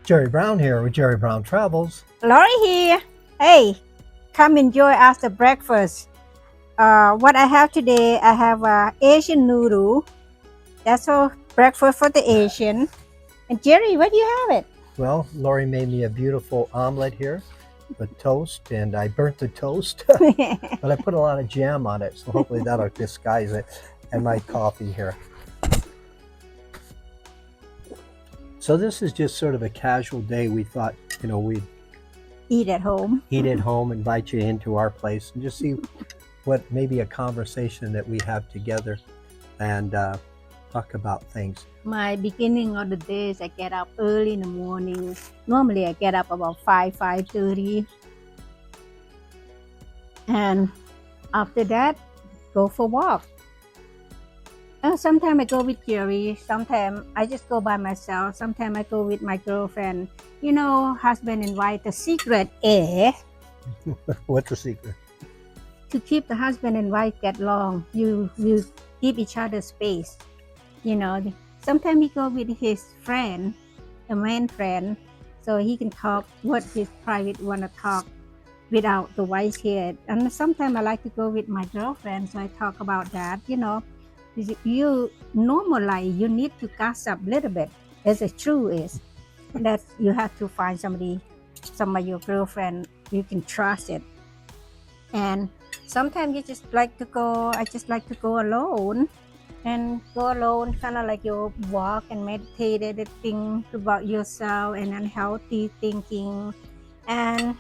Jerry Brown here with Jerry Brown Travels. Lori here. Hey, come enjoy after breakfast. What I have today, I have Asian noodle. That's a breakfast for the Asian. And Jerry, what do you have it? Well, Lori made me a beautiful omelet here with toast, and I burnt the toast, but I put a lot of jam on it, so hopefully that'll disguise it. And my coffee here. So this is just sort of a casual day. We thought, we'd Eat at home. eat at home, invite you into our place, and just see what maybe a conversation that we have together and talk about things. My beginning of the day is I get up early in the morning. Normally I get up about 5:30. And after that, go for walk. Sometimes I go with Jerry. Sometimes I just go by myself. Sometimes I go with my girlfriend. Husband and wife, the secret is What's the secret? to keep the husband and wife get along. You give each other space. Sometimes he go with his friend, a man friend, so he can talk what his private want to talk without the wife here. And sometimes I like to go with my girlfriend, so I talk about that. You normally you need to gossip a little bit. As the truth is that you have to find some of your girlfriend you can trust it. And sometimes you just like to go. I just like to go alone, kind of like you walk and meditate and think about yourself and unhealthy thinking, and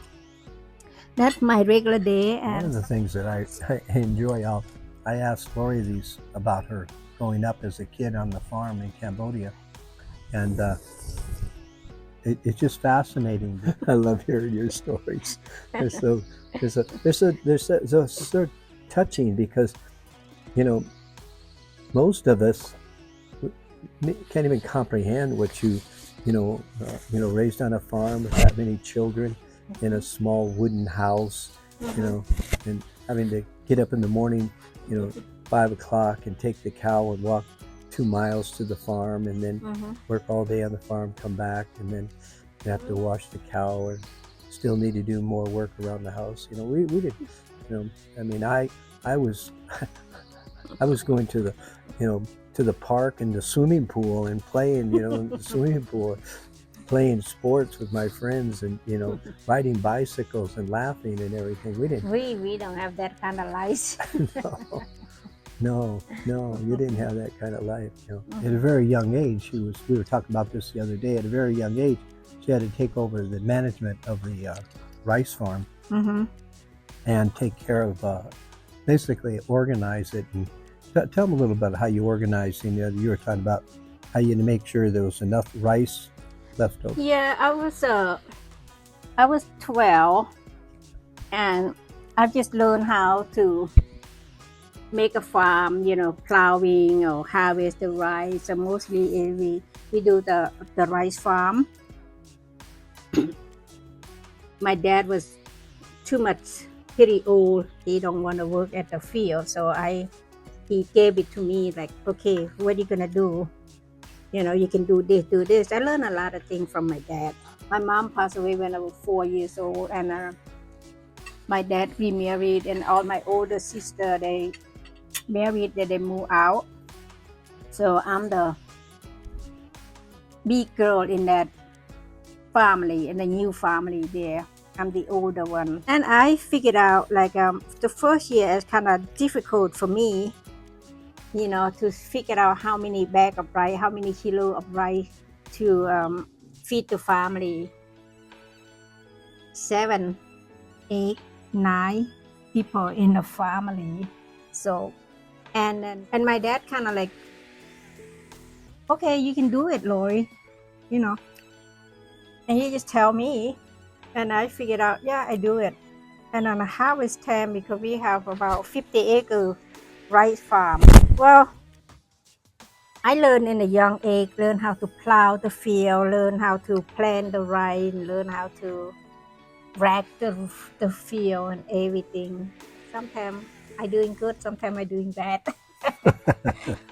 that's my regular day. One of the things that I enjoy, I asked Lori these about her growing up as a kid on the farm in Cambodia, and it's just fascinating. I love hearing your stories. They're so touching because, most of us can't even comprehend what raised on a farm with that many children in a small wooden house, and having to get up in the morning, 5 o'clock and take the cow and walk 2 miles to the farm and then work all day on the farm, come back, and then you have to wash the cow and still need to do more work around the house. We did, I was I was going to the park and the swimming pool and playing, in the swimming pool, playing sports with my friends and, riding bicycles and laughing and everything. We don't have that kind of life. No, you didn't have that kind of life. At a very young age, we were talking about this the other day, at a very young age, she had to take over the management of the rice farm and take care of, basically organize it. And tell them a little bit how you organized. You were talking about how you make sure there was enough rice left over. Yeah, I was 12, and I just learned how to make a farm, plowing or harvest the rice. So mostly we do the rice farm. My dad was pretty old. He don't want to work at the field, so he gave it to me like, okay, what are you gonna do? You can do this. I learned a lot of things from my dad. My mom passed away when I was 4 years old, and my dad remarried, and all my older sister, they married, they moved out. So I'm the big girl in that family, in the new family there. I'm the older one. And I figured out like the first year is kind of difficult for me, to figure out how many bag of rice, how many kilo of rice to feed the family. 7, 8, 9 people in the family. So, and my dad kind of like, okay, you can do it, Lori, and he just tell me, and I figured out, yeah, I do it. And on a harvest time, because we have about 50-acre rice farm. Well, I learned in a young age, learn how to plow the field, learn how to plant the rice, learn how to rake the field and everything. Sometimes I doing good, sometimes I doing bad.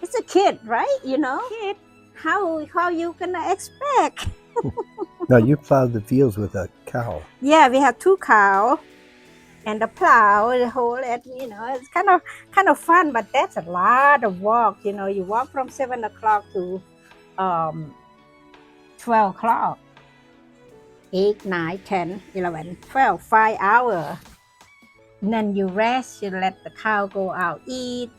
It's a kid, right? Kid. How you gonna expect? Now you plowed the fields with a cow. Yeah, we have 2 cows and the plow, the whole, it's kind of fun, but that's a lot of walk. You walk from 7 o'clock to 12 o'clock, 8, 9, 10, 11, 12, 5 hours. And then you rest, you let the cow go out eat.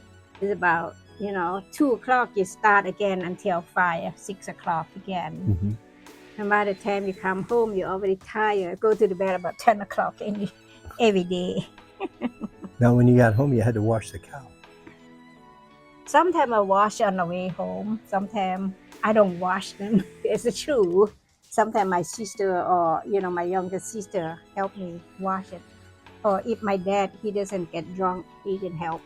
It's about 2 o'clock you start again until 5 or 6 o'clock again. Mm-hmm. And by the time you come home, you're already tired. Go to the bed about 10 o'clock every day. Now, when you got home, you had to wash the cow. Sometimes I wash on the way home. Sometimes I don't wash them. It's true. Sometimes my sister or my younger sister help me wash it. Or if my dad, he doesn't get drunk, he can help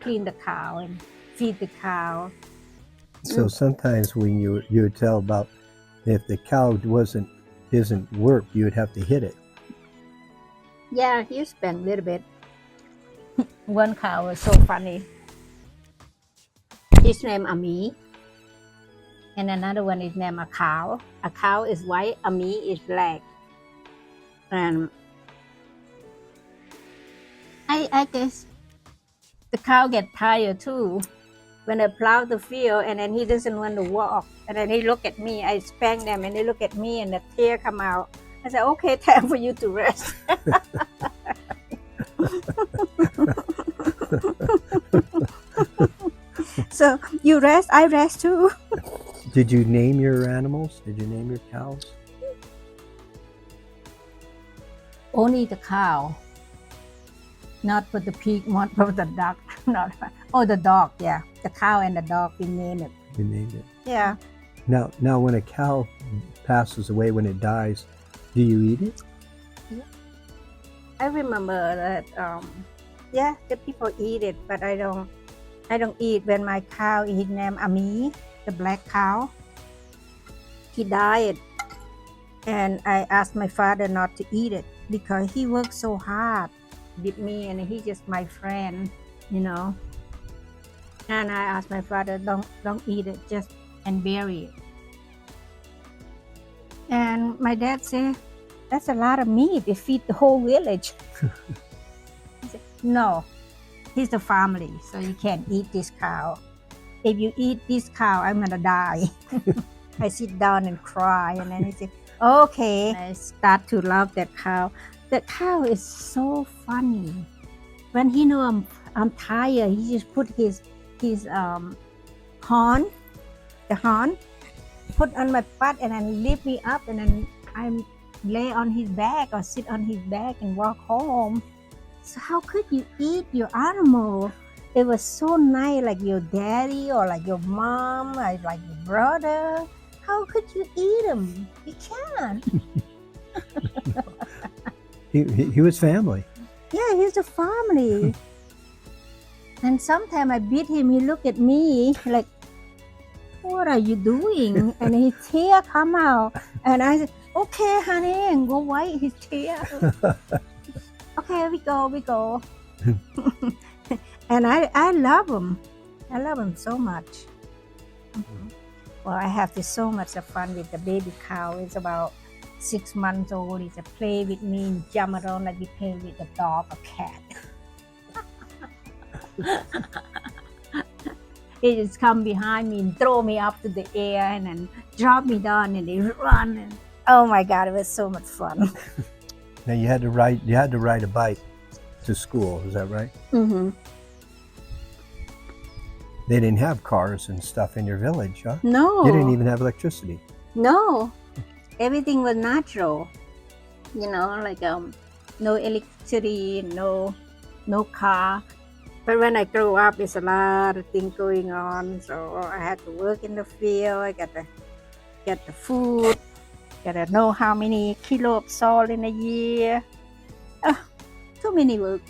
clean the cow and feed the cow. So sometimes when you would tell about if the cow isn't work, you would have to hit it. Yeah, you spend a little bit. One cow was so funny. His name Ami, and another one is named a cow. A cow is white, Ami is black. And I guess the cow get tired too. When I plow the field and then he doesn't want to walk, and then he look at me, I spank them and they look at me and the tear come out. I said, okay, time for you to rest. So you rest, I rest too. Did you name your animals? Did you name your cows? Only the cow. Not for the pig, not for the duck. The dog, yeah. The cow and the dog, we named it. You named it. Yeah. Now, when a cow passes away, when it dies, do you eat it? I remember that, the people eat it, but I don't eat. When my cow, his name Ami, the black cow, he died. And I asked my father not to eat it because he worked so hard with me and he's just my friend, And I asked my father, don't eat it, just and bury it. And my dad said, that's a lot of meat. They feed the whole village. I said, no, he's the family, so you can't eat this cow. If you eat this cow, I'm gonna die. I sit down and cry, and then he said, okay. I start to love that cow. That cow is so funny. When he know I'm tired, he just put his horn, put on my butt and then lift me up, and then I lay on his back or sit on his back and walk home. So how could you eat your animal? It was so nice, like your daddy or like your mom or like your brother. How could you eat him? You can't. He was family. Yeah, he's a family. And sometimes I beat him. He look at me like, what are you doing? And his tear come out. And I said, okay, honey, and go wipe his tear. Okay, we go. And I love him. I love him so much. Well, I have so much of fun with the baby cow. It's about 6 months old. He just play with me and jump around like we play with a dog or cat. He just come behind me and throw me up to the air and then drop me down and they run. And oh my God, it was so much fun. Now you had to ride a bike to school. Is that right? Mm-hmm. They didn't have cars and stuff in your village, huh? No. You didn't even have electricity. No. Everything was natural. Like no electricity, no car. But when I grew up, there's a lot of things going on. So I had to work in the field. I got to get the food. Got to know how many kilos of salt in a year. Too many work.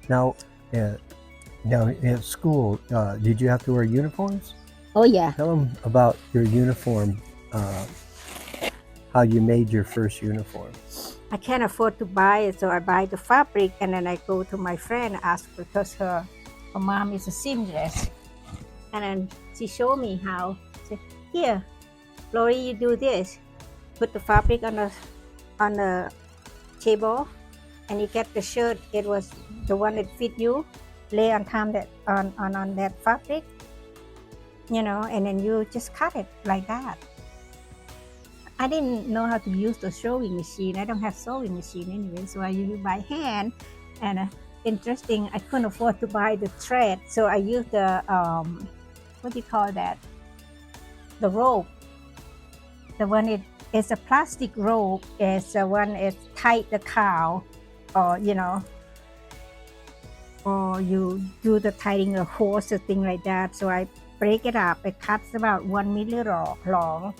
Now at school, did you have to wear uniforms? Oh yeah. Tell them about your uniform, how you made your first uniform. I can't afford to buy it, so I buy the fabric and then I go to my friend, ask because her mom is a seamstress. And then she showed me how. She said, Here, Lori, you do this. Put the fabric on the table, and you get the shirt. It was the one that fit you. Lay on top that on that fabric, and then you just cut it like that. I didn't know how to use the sewing machine. I don't have sewing machine anyway, so I use it by hand. And interesting, I couldn't afford to buy the thread, so I used the what do you call that? The rope. The one it's a plastic rope. It's the one is tight the cow, or or you do the tying a horse or thing like that. So I break it up. It cuts about 1 millimeter long,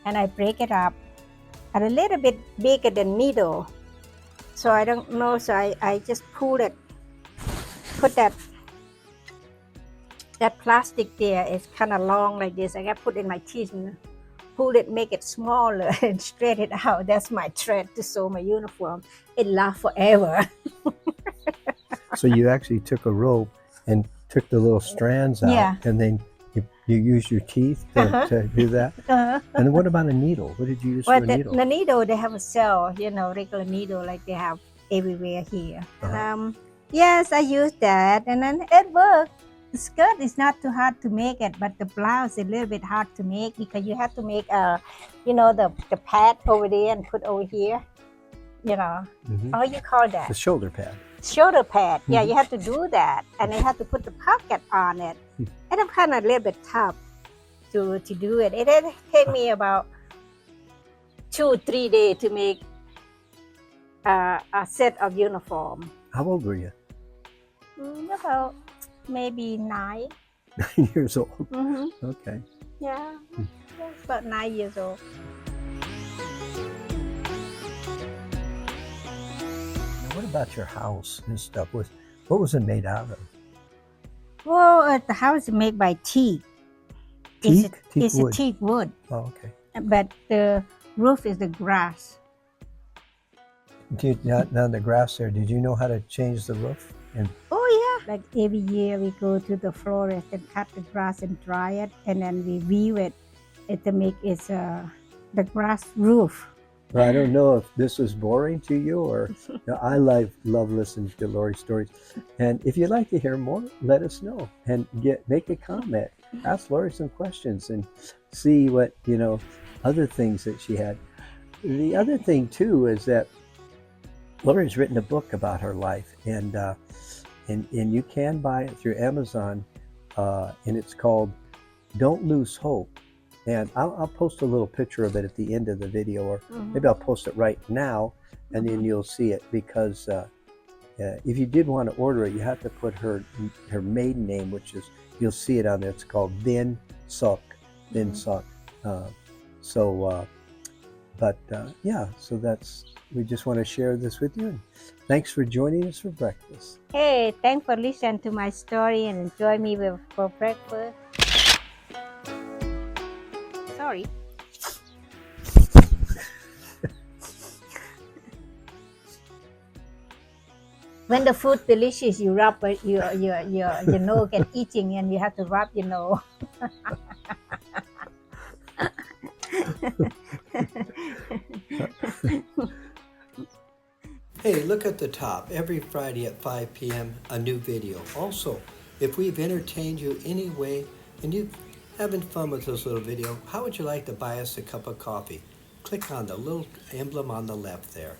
and I break it up at a little bit bigger than needle. So I don't know. So I just pull it, put that plastic there. It's kind of long like this. I got to put in my teeth and pull it, make it smaller, and straight it out. That's my thread to sew my uniform. It lasts forever. So you actually took a rope and took the little strands out, Yeah. and then you use your teeth to do that. And what about a needle? What did you use for a needle? The needle, they have a cell, regular needle like they have everywhere here. Yes, I use that, and then it worked. The skirt is not too hard to make it, but the blouse is a little bit hard to make because you have to make the pad over there and put over here. How you call that? The shoulder pad. Shoulder pad. Yeah, you have to do that, and you have to put the pocket on it. And I'm kind of a little bit tough to do it. It take me about 2 or 3 days to make a set of uniform. How old were you? About maybe 9. 9 years old. Okay. Yeah, about 9 years old. Now, what about your house and stuff? What was it made out of? Well, the house is made by teak. Teak? It's wood. a teak wood. Oh, okay. But the roof is the grass. Now the grass there, did you know how to change the roof? Oh yeah. Like every year we go to the florist and cut the grass and dry it, and then we weave it to make it the grass roof. Well, I don't know if this is boring to you, or I love listening to Lori's stories. And if you'd like to hear more, let us know and make a comment. Ask Lori some questions and see what other things that she had. The other thing too is that Lori's written a book about her life, and you can buy it through Amazon, and it's called "Don't Lose Hope." And I'll post a little picture of it at the end of the video, or maybe I'll post it right now, and then you'll see it. Because if you did want to order it, you have to put her maiden name, which is, you'll see it on there. It's called Vin Sok. So we just want to share this with you. And thanks for joining us for breakfast. Hey, thanks for listening to my story and enjoy me for breakfast. Sorry. When the food delicious, you rub your nose get itching, and you have to rub your nose. Hey, look at the top. Every Friday at 5 p.m. a new video. Also, if we've entertained you any way and you're having fun with this little video, how would you like to buy us a cup of coffee? Click on the little emblem on the left there.